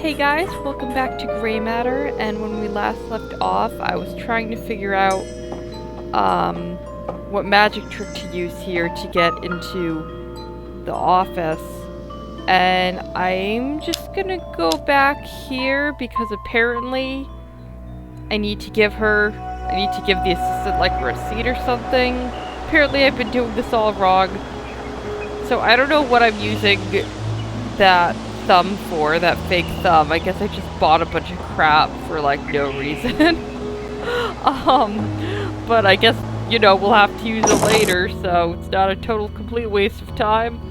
Hey guys, welcome back to Gray Matter, and when we last left off, I was trying to figure out, what magic trick to use here to get into the office, and I'm just gonna go back here because apparently I need to give the assistant like a receipt or something. Apparently I've been doing this all wrong, so I don't know what I'm using that thumb for, that fake thumb. I guess I just bought a bunch of crap for like no reason. But I guess, you know, we'll have to use it later, so it's not a total complete waste of time.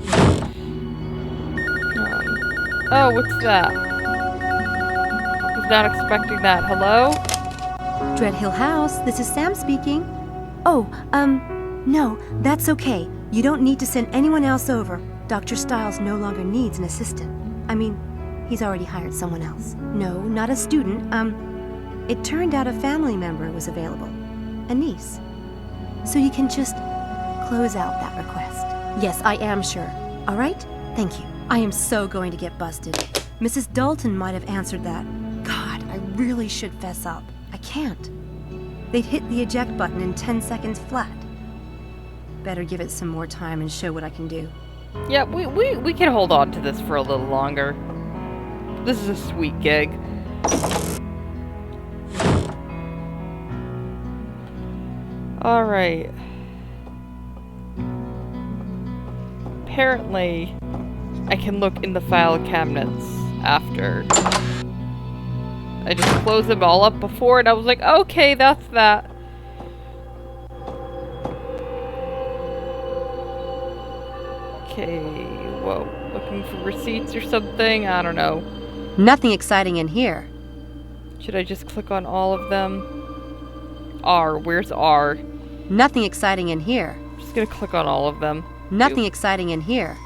Oh, what's that? Was not expecting that. Hello? Dreadhill House, this is Sam speaking. Oh, no, that's okay. You don't need to send anyone else over. Dr. Stiles no longer needs an assistant. I mean, he's already hired someone else. No, not a student. It turned out a family member was available. A niece. So you can just close out that request. Yes, I am sure. All right? Thank you. I am so going to get busted. Mrs. Dalton might have answered that. God, I really should fess up. I can't. They'd hit the eject button in 10 seconds flat. Better give it some more time and show what I can do. Yeah, we can hold on to this for a little longer. This is a sweet gig. Alright. Apparently, I can look in the file cabinets after. I just closed them all up before and I was like, okay, that's that. Okay, whoa, looking for receipts or something? I don't know. Nothing exciting in here. Should I just click on all of them? R, where's R? Nothing exciting in here. I'm just gonna click on all of them. Nothing exciting in here.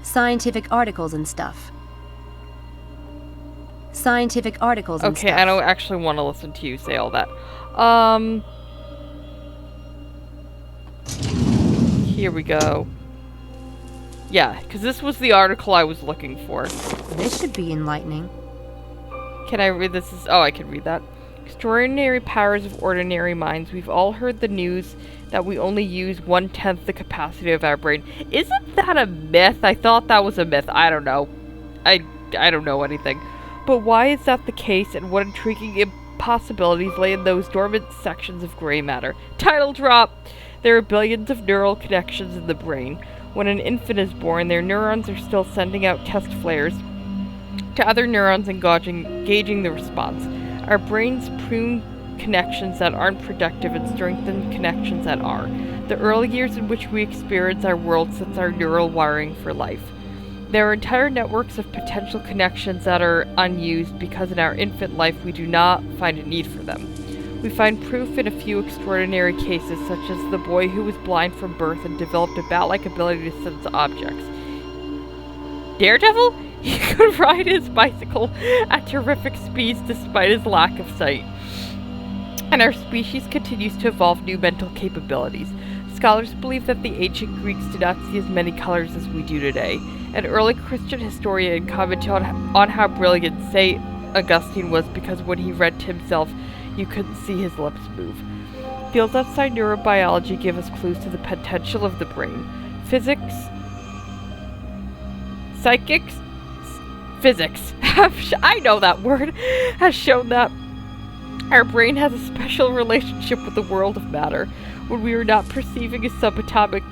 Scientific articles and stuff. Scientific articles and stuff. Okay, I don't actually want to listen to you say all that. Here we go. Yeah, because this was the article I was looking for. This should be enlightening. Can I read this? Oh, I can read that. Extraordinary powers of ordinary minds. We've all heard the news that we only use 1/10 the capacity of our brain. Isn't that a myth? I thought that was a myth. I don't know. I don't know anything. But why is that the case, and what intriguing impossibilities lay in those dormant sections of gray matter? Title drop! There are billions of neural connections in the brain. When an infant is born, their neurons are still sending out test flares to other neurons and gauging the response. Our brains prune connections that aren't productive and strengthen connections that are. The early years in which we experience our world sets our neural wiring for life. There are entire networks of potential connections that are unused because in our infant life we do not find a need for them. We find proof in a few extraordinary cases, such as the boy who was blind from birth and developed a bat-like ability to sense objects. Daredevil? He could ride his bicycle at terrific speeds despite his lack of sight. And our species continues to evolve new mental capabilities. Scholars believe that the ancient Greeks did not see as many colors as we do today. An early Christian historian commented on how brilliant St. Augustine was because when he read to himself, you couldn't see his lips move. Fields outside neurobiology give us clues to the potential of the brain. Physics, I know that word, has shown that our brain has a special relationship with the world of matter. When we are not perceiving a subatomic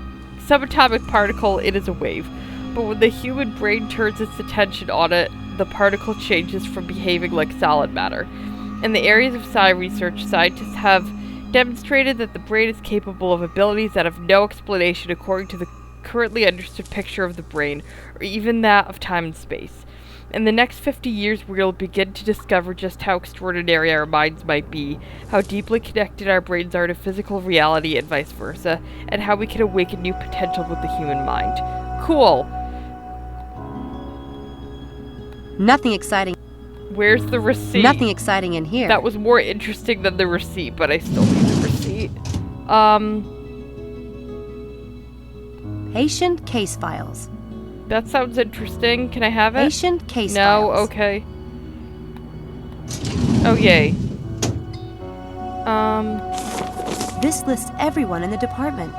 particle, it is a wave. But when the human brain turns its attention on it, the particle changes from behaving like solid matter. In the areas of psi research, scientists have demonstrated that the brain is capable of abilities that have no explanation according to the currently understood picture of the brain, or even that of time and space. In the next 50 years, we will begin to discover just how extraordinary our minds might be, how deeply connected our brains are to physical reality and vice versa, and how we can awaken new potential with the human mind. Cool. Nothing exciting. Where's the receipt? Nothing exciting in here. That was more interesting than the receipt, but I still need the receipt. Patient case files. That sounds interesting. Can I have it? Patient case No, files. okay. Oh, yay. This lists everyone in the department.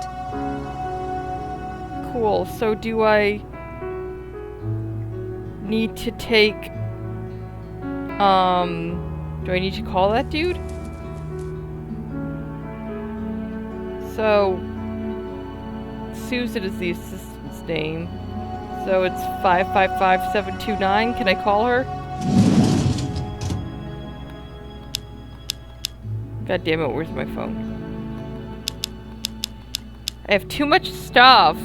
Cool. So do I need to take, do I need to call that dude? So, Susan is the assistant's name. So it's 555729. Can I call her? God damn it, where's my phone? I have too much stuff.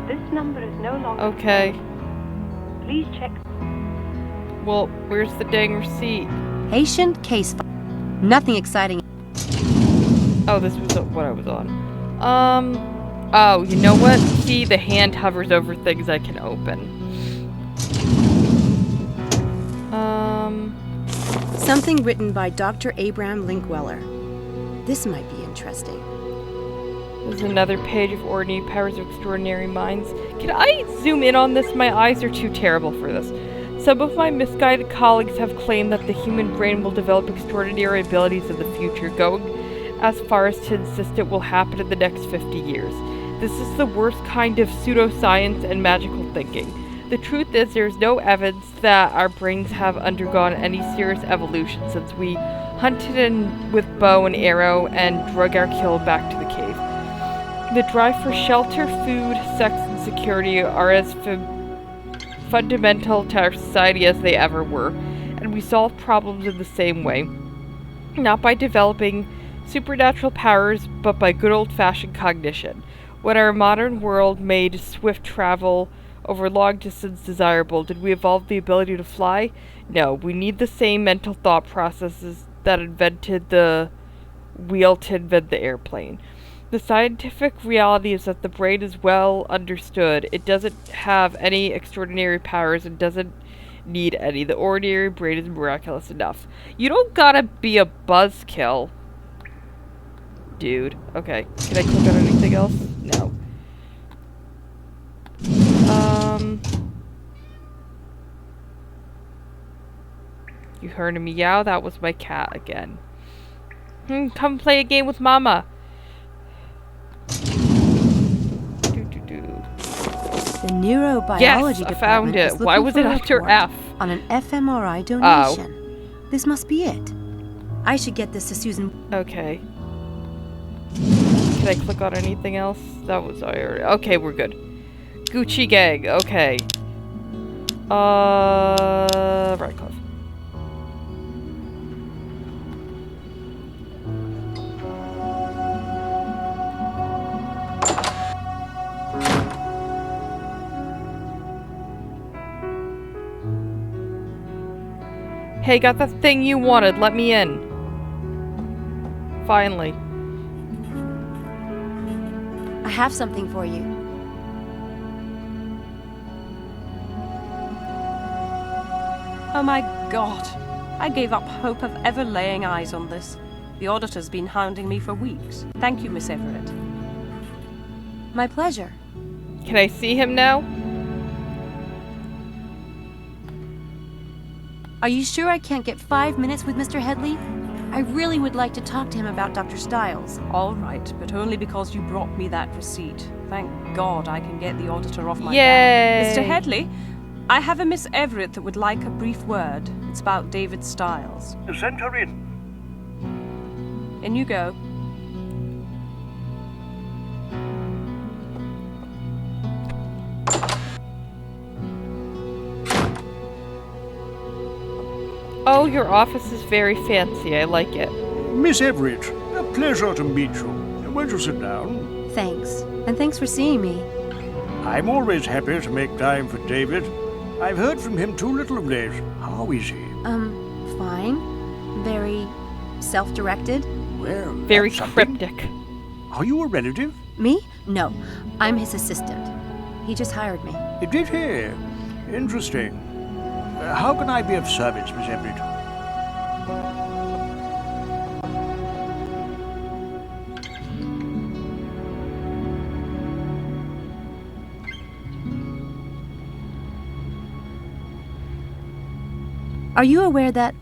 This number is no longer. Okay. Please check. Well, where's the dang receipt? Patient case file. Nothing exciting. Oh, this was what I was on. Oh, you know what? See, the hand hovers over things I can open. Something written by Dr. Abraham Linkweller. This might be interesting. There's another page of Ordinary Powers of Extraordinary Minds. Can I zoom in on this? My eyes are too terrible for this. Some of my misguided colleagues have claimed that the human brain will develop extraordinary abilities in the future, going as far as to insist it will happen in the next 50 years. This is the worst kind of pseudoscience and magical thinking. The truth is, there is no evidence that our brains have undergone any serious evolution since we hunted with bow and arrow and drug our kill back to the cave. The drive for shelter, food, sex, and security are as fundamental to our society as they ever were, and we solve problems in the same way. Not by developing supernatural powers, but by good old-fashioned cognition. When our modern world made swift travel over long distance desirable, did we evolve the ability to fly? No, we need the same mental thought processes that invented the wheel to invent the airplane. The scientific reality is that the brain is well understood. It doesn't have any extraordinary powers and doesn't need any. The ordinary brain is miraculous enough. You don't gotta be a buzzkill, dude. Okay, can I click on anything else? No. You heard a meow? That was my cat again. Come play a game with Mama. The neurobiology Yes, department I found it. is Why looking was for it a after report F? on an fMRI donation. This must be it. I should get this to Susan. Okay. Can I click on anything else? That was already. Okay, we're good. Gucci gang. Okay. Right click. Hey, got the thing you wanted. Let me in. Finally. I have something for you. Oh my god. I gave up hope of ever laying eyes on this. The auditor's been hounding me for weeks. Thank you, Miss Everett. My pleasure. Can I see him now? Are you sure I can't get 5 minutes with Mr. Headley? I really would like to talk to him about Dr. Stiles. All right, but only because you brought me that receipt. Thank God I can get the auditor off my Yay! back. Mr. Headley, I have a Miss Everett that would like a brief word. It's about David Stiles. Send her in. In you go. Oh, your office is very fancy. I like it. Miss Everett, a pleasure to meet you. Won't you sit down? Thanks. And thanks for seeing me. I'm always happy to make time for David. I've heard from him too little of late. How is he? Fine. Very self-directed. Well, Very that's something. cryptic. Are you a relative? Me? No. I'm his assistant. He just hired me. Did he? Interesting. How can I be of service, Miss Everett? Are you aware that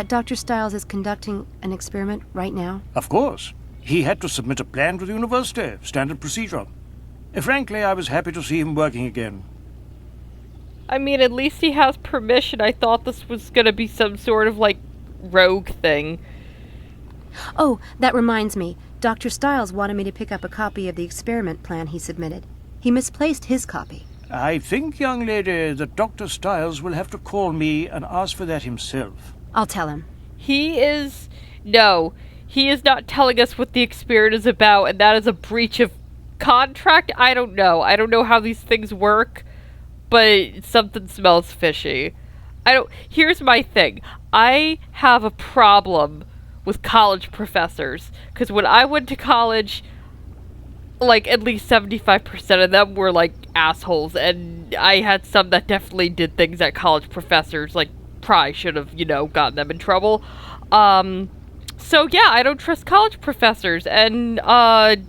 Dr. Stiles is conducting an experiment right now? Of course. He had to submit a plan to the university, standard procedure. Frankly, I was happy to see him working again. I mean, at least he has permission. I thought this was gonna be some sort of, like, rogue thing. Oh, that reminds me. Dr. Stiles wanted me to pick up a copy of the experiment plan he submitted. He misplaced his copy. I think, young lady, that Dr. Stiles will have to call me and ask for that himself. I'll tell him. He is not telling us what the experiment is about, and that is a breach of contract. I don't know how these things work, but something smells fishy. Here's my thing. I have a problem with college professors, because when I went to college, like, at least 75% of them were, like, assholes, and I had some that definitely did things that college professors, like, probably should have, gotten them in trouble. So yeah, I don't trust college professors, and, I'm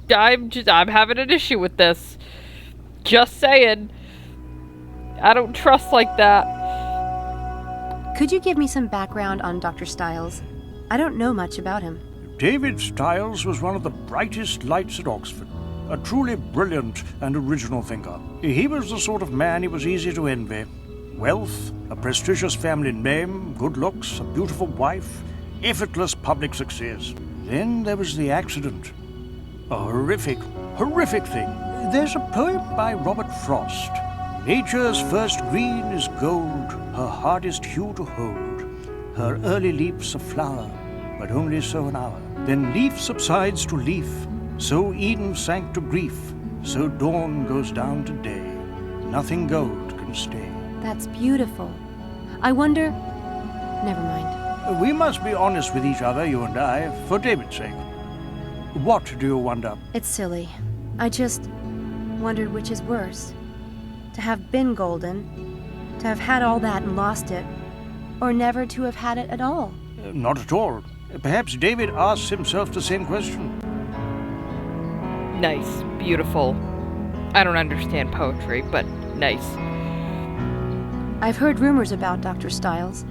having an issue with this. Just saying. I don't trust like that. Could you give me some background on Dr. Stiles? I don't know much about him. David Stiles was one of the brightest lights at Oxford. A truly brilliant and original thinker. He was the sort of man it was easy to envy. Wealth, a prestigious family name, good looks, a beautiful wife, effortless public success. Then there was the accident. A horrific thing. There's a poem by Robert Frost. Nature's first green is gold, her hardest hue to hold. Her early leaf's a flower, but only so an hour. Then leaf subsides to leaf, so Eden sank to grief, so dawn goes down to day. Nothing gold can stay. That's beautiful. I wonder... Never mind. We must be honest with each other, you and I, for David's sake. What do you wonder? It's silly. I just wondered which is worse. To have been golden, to have had all that and lost it, or never to have had it at all. Not at all. Perhaps David asks himself the same question. Nice. Beautiful. I don't understand poetry, but nice. I've heard rumors about Dr. Stiles.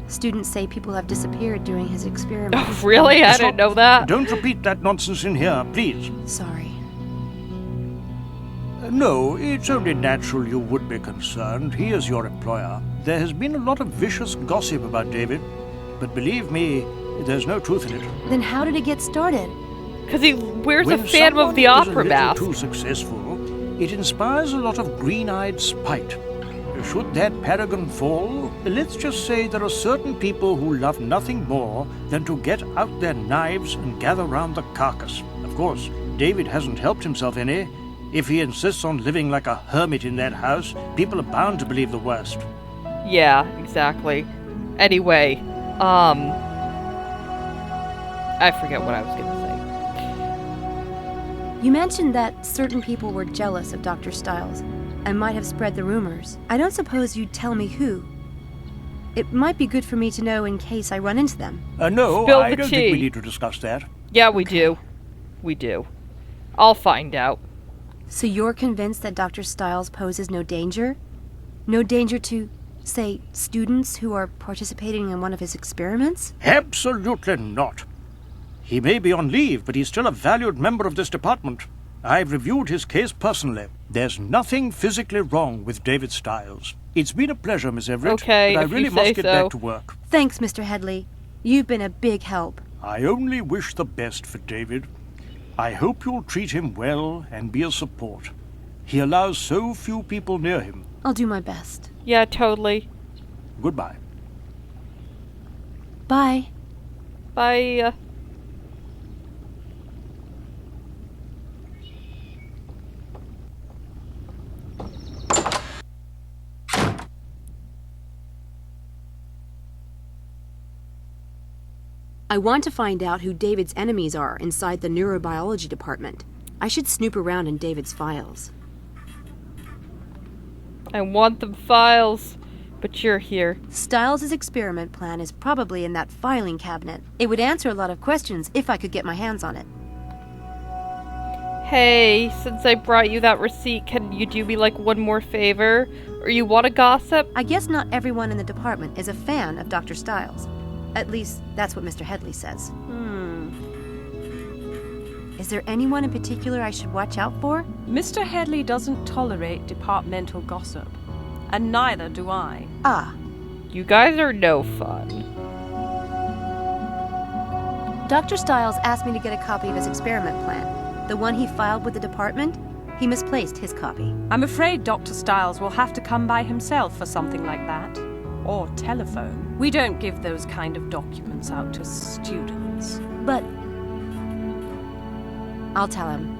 Students say people have disappeared during his experiments. Oh, really? I didn't know that. Don't repeat that nonsense in here, please. Sorry. No, it's only natural you would be concerned. He is your employer. There has been a lot of vicious gossip about David, but believe me, there's no truth in it. Then how did it get started? Because he wears When a Phantom of the someone Opera is a mask. little too successful, it inspires a lot of green-eyed spite. Should that paragon fall, let's just say there are certain people who love nothing more than to get out their knives and gather round the carcass. Of course, David hasn't helped himself any. If he insists on living like a hermit in that house, people are bound to believe the worst. Yeah, exactly. Anyway, I forget what I was gonna say. You mentioned that certain people were jealous of Dr. Stiles and might have spread the rumors. I don't suppose you'd tell me who. It might be good for me to know in case I run into them. No, Spill I the don't think we tea. need to discuss that. Yeah, we do. We do. I'll find out. So you're convinced that Dr. Stiles poses no danger? No danger to, say, students who are participating in one of his experiments? Absolutely not. He may be on leave, but he's still a valued member of this department. I've reviewed his case personally. There's nothing physically wrong with David Stiles. It's been a pleasure, Miss Everett, Okay, but I if you really say must get so. back to work. Thanks, Mr. Headley. You've been a big help. I only wish the best for David. I hope you'll treat him well and be a support. He allows so few people near him. I'll do my best. Yeah, totally. Goodbye. Bye. Bye. I want to find out who David's enemies are inside the neurobiology department. I should snoop around in David's files. I want them files, but you're here. Stiles' experiment plan is probably in that filing cabinet. It would answer a lot of questions if I could get my hands on it. Hey, since I brought you that receipt, can you do me like one more favor? Or you want to gossip? I guess not everyone in the department is a fan of Dr. Stiles. At least, that's what Mr. Headley says. Is there anyone in particular I should watch out for? Mr. Headley doesn't tolerate departmental gossip. And neither do I. Ah, You guys are no fun. Dr. Stiles asked me to get a copy of his experiment plan. The one he filed with the department? He misplaced his copy. I'm afraid Dr. Stiles will have to come by himself for something like that. Or telephone. We don't give those kind of documents out to students. But I'll tell him.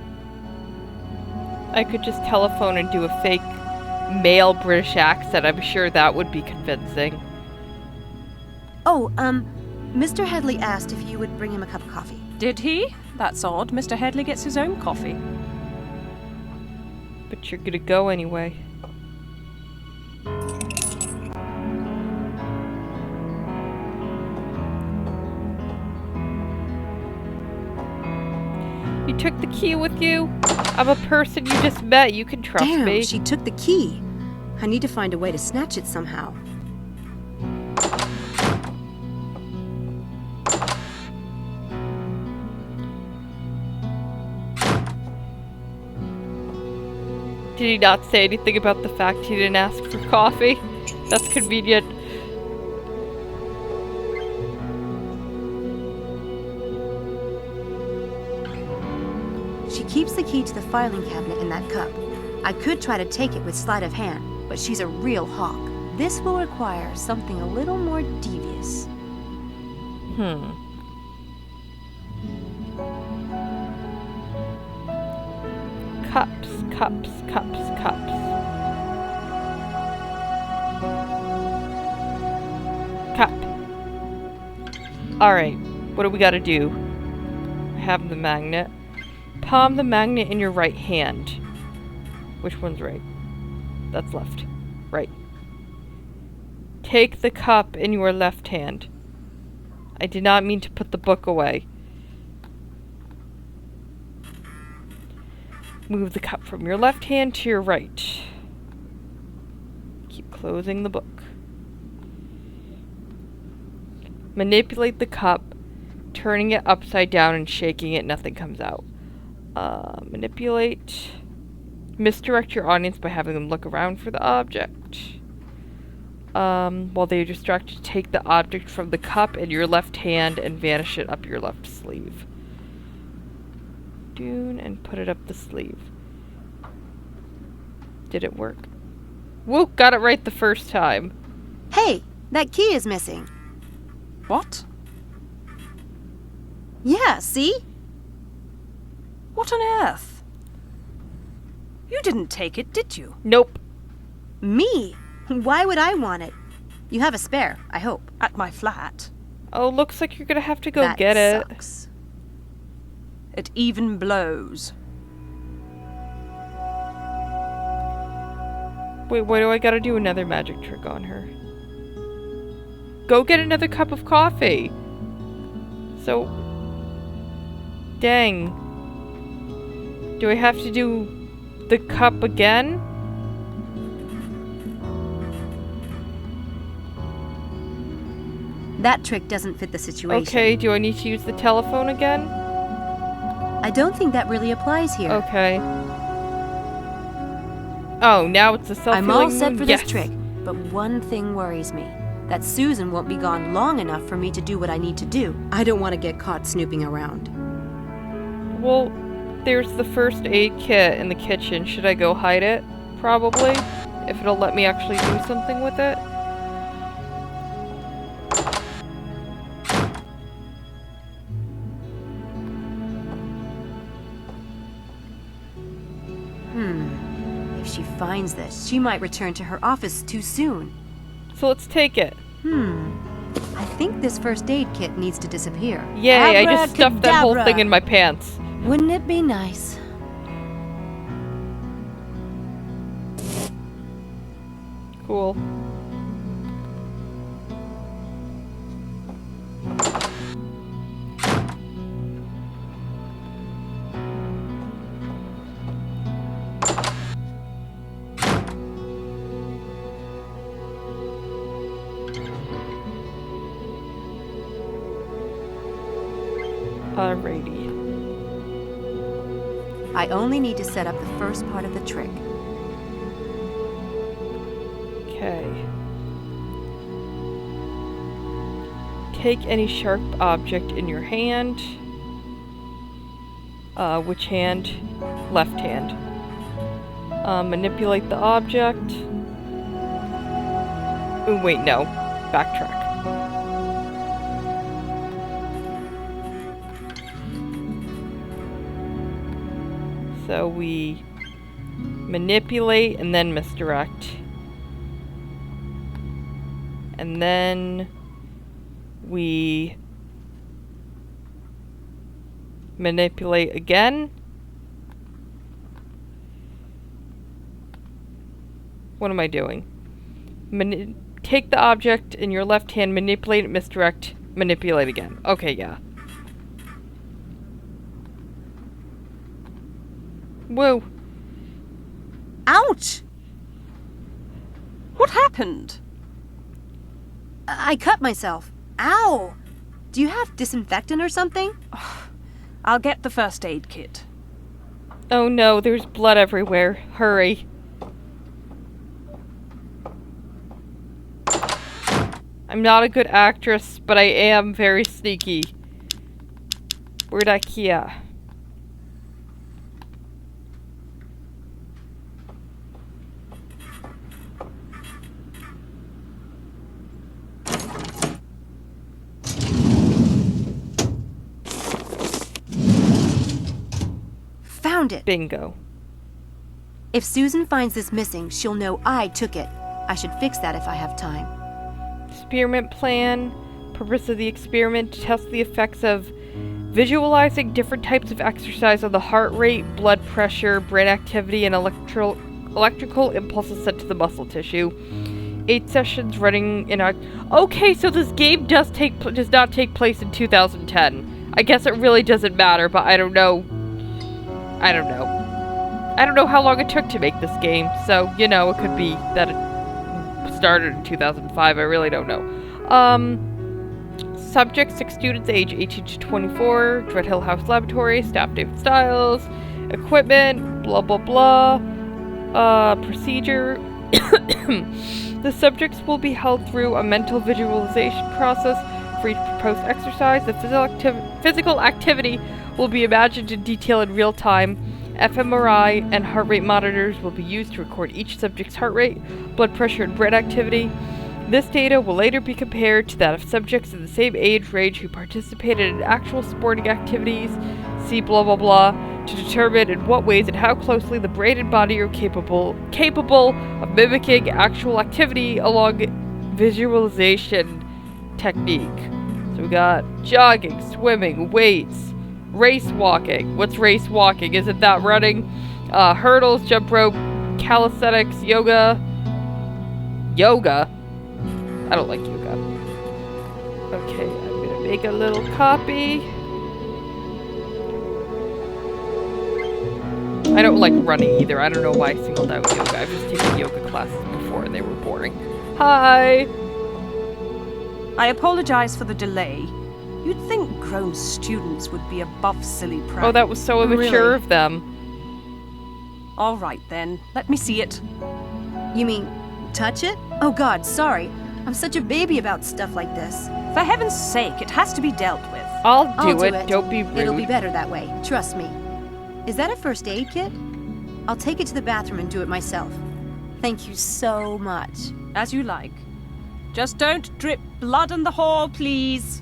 I could just telephone and do a fake male British accent. I'm sure that would be convincing. Oh, Mr. Headley asked if you would bring him a cup of coffee. Did he? That's odd. Mr. Headley gets his own coffee. But you're gonna go anyway. You took the key with you? I'm a person you just met. You can trust Damn, me. she took the key. I need to find a way to snatch it somehow. Did he not say anything about the fact he didn't ask for coffee? That's convenient. She keeps the key to the filing cabinet in that cup. I could try to take it with sleight of hand, but she's a real hawk. This will require something a little more devious. Cups, cups, cups, cups. Cup. Alright, what do we gotta do? Have the magnet. Palm the magnet in your right hand. Which one's right? That's left. Right. Take the cup in your left hand. I did not mean to put the book away. Move the cup from your left hand to your right. Keep closing the book. Manipulate the cup, turning it upside down and shaking it, nothing comes out. Manipulate. Misdirect your audience by having them look around for the object. While they are distracted, take the object from the cup in your left hand and vanish it up your left sleeve. Dune and put it up the sleeve. Did it work? Woo! Got it right the first time. Hey, that key is missing. What? Yeah, see? What on earth? You didn't take it, did you? Nope. Me? Why would I want it? You have a spare, I hope. At my flat. Oh, looks like you're gonna have to go That get it. sucks. It even blows. Wait, why do I gotta do another magic trick on her? Go get another cup of coffee. So... Dang. Do I have to do the cup again? That trick doesn't fit the situation. Okay, do I need to use the telephone again? I don't think that really applies here. Okay. Oh, now it's a self-healing I'm all set wound? for Yes. this trick, but one thing worries me. That Susan won't be gone long enough for me to do what I need to do. I don't want to get caught snooping around. Well, there's the first aid kit in the kitchen. Should I go hide it? Probably. If it'll let me actually do something with it. If she finds this, she might return to her office too soon. So let's take it. I think this first aid kit needs to disappear. Yay, I just stuffed that whole Abracadabra. thing in my pants. Wouldn't it be nice? Cool. Alrighty. I only need to set up the first part of the trick. Okay. Take any sharp object in your hand. Which hand? Left hand. Manipulate the object. Oh, wait, no. Backtrack. So we manipulate and then misdirect. And then we manipulate again. What am I doing? Take the object in your left hand, manipulate it, misdirect, manipulate again. Okay, yeah. Whoa. Ouch! What happened? I cut myself. Ow! Do you have disinfectant or something? I'll get the first aid kit. Oh no, there's blood everywhere. Hurry. I'm not a good actress, but I am very sneaky. Where'd IKEA? Found it. Bingo. If Susan finds this missing, she'll know I took it. I should fix that if I have time. Experiment plan. Purpose of the experiment: to test the effects of visualizing different types of exercise on the heart rate, blood pressure, brain activity, and electrical impulses sent to the muscle tissue. 8 sessions running in a... Okay, so this game does not take place in 2010. I guess it really doesn't matter, but I don't know. I don't know how long it took to make this game, so, you know, it could be that it started in 2005. I really don't know. Subject: 6 students, age 18 to 24, Dread Hill House Laboratory, staff David Stiles, equipment, blah blah blah, procedure. The subjects will be held through a mental visualization process for each proposed exercise. The physical activity will be imagined in detail in real time. fMRI and heart rate monitors will be used to record each subject's heart rate, blood pressure, and brain activity. This data will later be compared to that of subjects in the same age range who participated in actual sporting activities, see blah blah blah, to determine in what ways and how closely the brain and body are capable of mimicking actual activity along visualization technique. So we got jogging, swimming, weights, race walking. What's race walking? Isn't that running? Hurdles, jump rope, calisthenics, yoga. Yoga? I don't like yoga. Okay, I'm gonna make a little copy. I don't like running either. I don't know why I singled out yoga. I've just taken yoga classes before and they were boring. Hi! I apologize for the delay. You'd think grown students would be above silly pranks. Oh, that was so immature of them. All right, then. Let me see it. You mean, touch it? Oh God, sorry. I'm such a baby about stuff like this. For heaven's sake, it has to be dealt with. I'll do it. Don't be rude. It'll be better that way. Trust me. Is that a first aid kit? I'll take it to the bathroom and do it myself. Thank you so much. As you like. Just don't drip blood in the hall, please.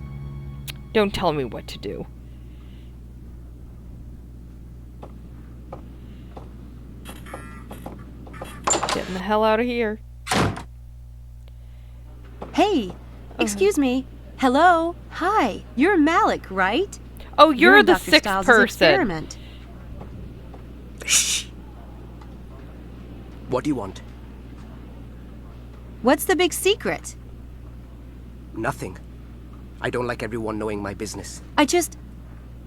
Don't tell me what to do. Getting the hell out of here. Hey, excuse me. Hello. Hi. You're Malik, right? Oh, you're in the Dr. 6th Stiles' person. Experiment. Shh. What do you want? What's the big secret? Nothing. I don't like everyone knowing my business. I just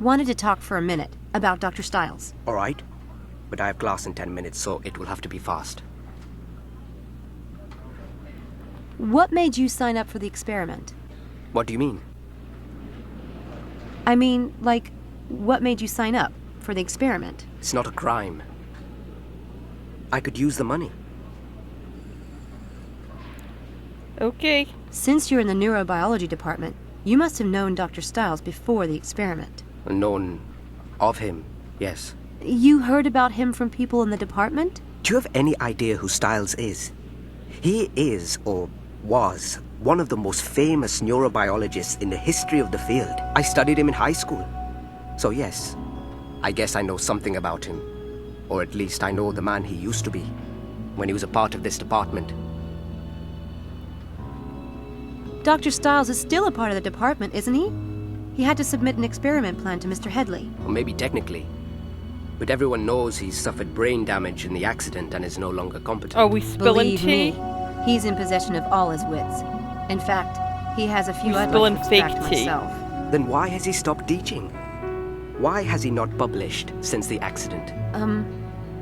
wanted to talk for a minute about Dr. Stiles. All right? But I have class in 10 minutes, so it will have to be fast. What made you sign up for the experiment? What do you mean? I mean, like, What made you sign up for the experiment? It's not a crime. I could use the money. Okay. Since you're in the neurobiology department, you must have known Dr. Stiles before the experiment. Known of him, yes. You heard about him from people in the department? Do you have any idea who Stiles is? He is, or was, one of the most famous neurobiologists in the history of the field. I studied him in high school. So yes, I guess I know something about him. Or at least I know the man he used to be, when he was a part of this department. Dr. Stiles is still a part of the department, isn't he? He had to submit an experiment plan to Mr. Headley. Or maybe technically. But everyone knows he's suffered brain damage in the accident and is no longer competent. Oh, we spilling Believe tea? me, he's in possession of all his wits. In fact, he has a few We I'd spilling like to fake extract tea. myself. Then why has he stopped teaching? Why has he not published since the accident?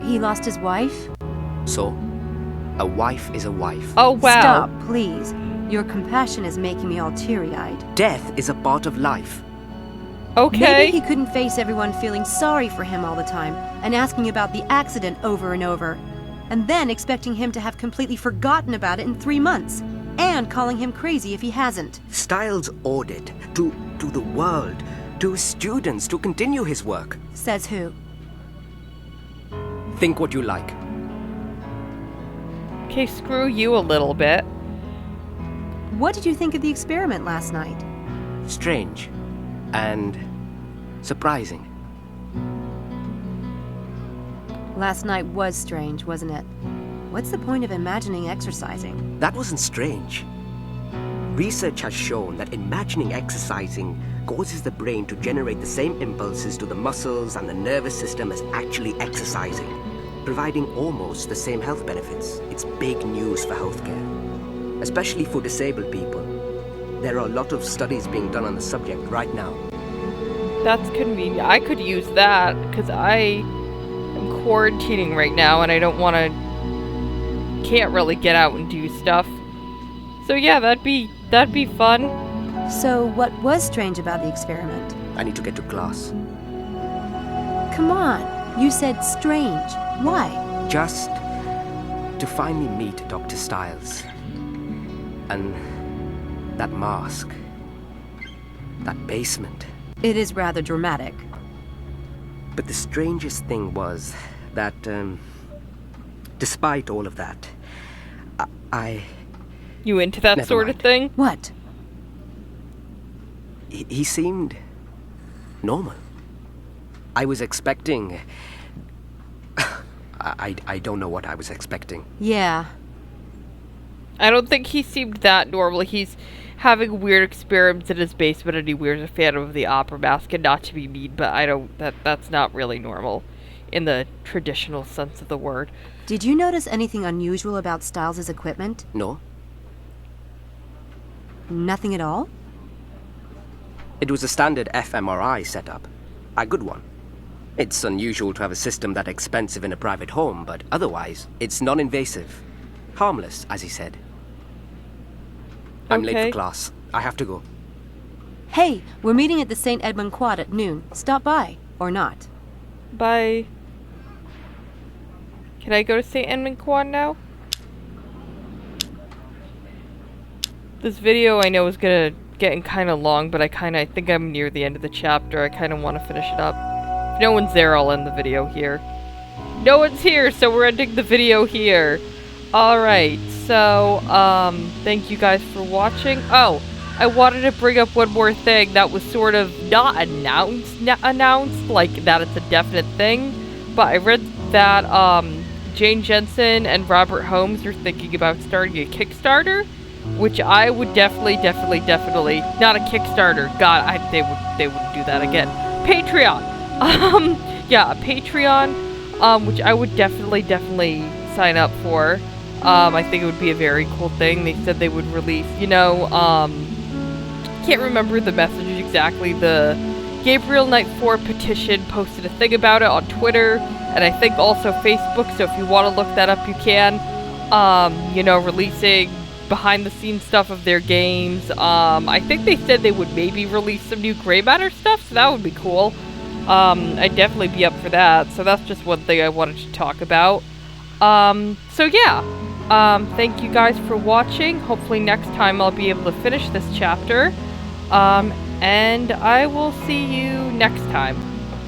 He lost his wife? So, a wife is a wife. Oh, wow. Stop, please. Your compassion is making me all teary-eyed. Death is a part of life. Okay. Maybe he couldn't face everyone feeling sorry for him all the time and asking about the accident over and over, and then expecting him to have completely forgotten about it in 3 months, and calling him crazy if he hasn't. Stiles owed it to the world, to his students, to continue his work. Says who? Think what you like. Okay, screw you a little bit. What did you think of the experiment last night? Strange. And surprising. Last night was strange, wasn't it? What's the point of imagining exercising? That wasn't strange. Research has shown that imagining exercising causes the brain to generate the same impulses to the muscles and the nervous system as actually exercising, providing almost the same health benefits. It's big news for healthcare, especially for disabled people. There are a lot of studies being done on the subject right now. That's convenient. I could use that because I am quarantining right now and I don't want to. Can't really get out and do stuff. So yeah, that'd be fun. So what was strange about the experiment? I need to get to class. Come on, you said strange. Why? Just to finally meet Dr. Stiles. And that mask. That basement. It is rather dramatic. But the strangest thing was that, despite all of that, I You into that Never sort of mind. thing? What? he seemed normal. I was expecting... I don't know what I was expecting. Yeah. I don't think he seemed that normal. He's having weird experiments in his basement and he wears a Phantom of the Opera mask, and not to be mean, but that's not really normal in the traditional sense of the word. Did you notice anything unusual about Stiles' equipment? No? Nothing at all? It was a standard fMRI setup. A good one. It's unusual to have a system that expensive in a private home, but otherwise, it's non-invasive. Harmless, as he said. I'm late Okay. for class. I have to go. Hey, we're meeting at the St. Edmund Quad at noon. Stop by. Or not. Bye. Can I go to St. Edmund Quad now? This video I know is getting kind of long, but I think I'm near the end of the chapter. I kind of want to finish it up. If no one's there, I'll end the video here. No one's here, so we're ending the video here. Alright, so, thank you guys for watching. Oh, I wanted to bring up one more thing that was sort of not announced, like that it's a definite thing, but I read that, Jane Jensen and Robert Holmes are thinking about starting a Kickstarter, which I would definitely, not a Kickstarter, God, they would do that again. Patreon! Yeah, a Patreon, which I would definitely sign up for. I think it would be a very cool thing. They said they would release, can't remember the message exactly. The Gabriel Knight 4 petition posted a thing about it on Twitter, and I think also Facebook, so if you want to look that up, you can. Releasing behind-the-scenes stuff of their games. I think they said they would maybe release some new Grey Matter stuff, so that would be cool. I'd definitely be up for that. So that's just one thing I wanted to talk about. So yeah. Thank you guys for watching. Hopefully next time I'll be able to finish this chapter. And I will see you next time.